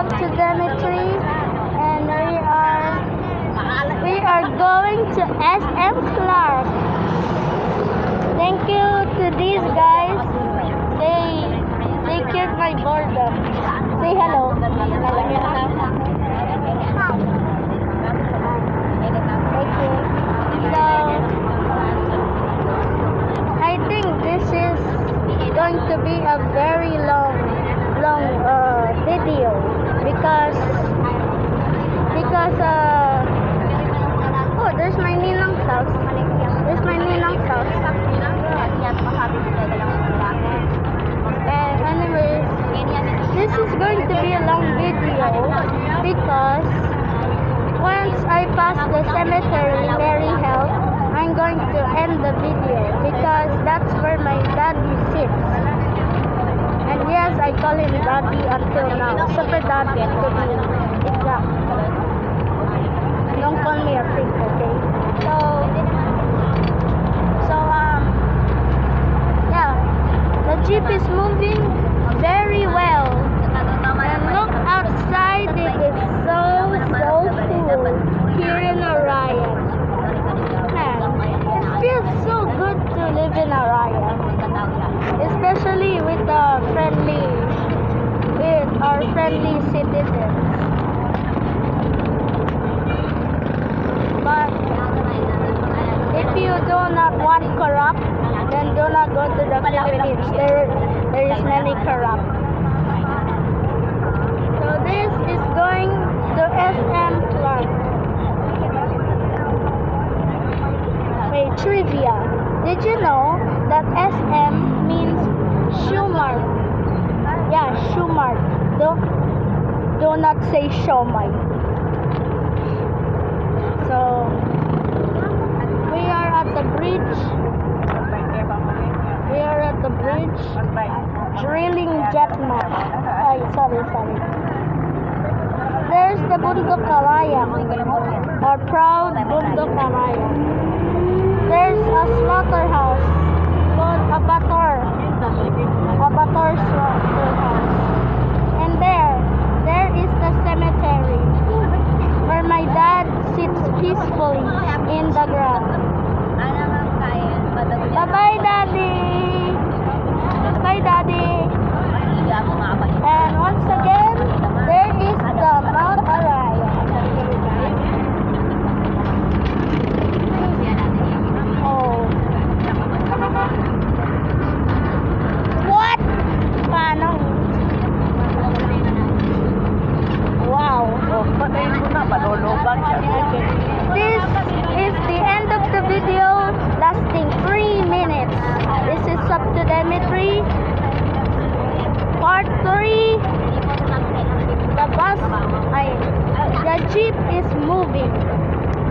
Subtodemetry, and we are going to SM Clark. Thank you to these guys. They cured my boredom. Say hello. Okay. So I think this is going to be a very long video because oh, there's my ninong's house. There's my ninong's house. And anyways, this is going to be a long video because once I pass the cemetery, Mary Health, I'm going to end the video because that's where my daddy sits. And yes, I call him daddy until now. Super daddy to be exact. Don't call me a pig, okay? Yeah. The jeep is moving very well. And look outside, it is so cool here in Orion. Man, it feels so good to live in Orion. Especially with our friendly citizens. But if you do not want corrupt, then do not go to the Philippines. There is many corrupt. So this is going to SM Clark. Wait, trivia. Did you know that SM means shoe mark? Yeah, shoe mark. Do not say show mark. So we are at the bridge. We are at the bridge. Drilling Jetman. Ay, sorry. There's the Bundok Kawayan. Our proud Bundok Kawayan. There's a slaughterhouse called Abator Slaughterhouse. And there is the cemetery where my dad sits peacefully in the ground. Bye-bye, Daddy! Bye, Daddy! And once again, there is the Mount Orion. Oh. What? Paano? Wow. This is the end of the video, lasting 3 minutes. This is Subtodemetry Part 3. The jeep is moving.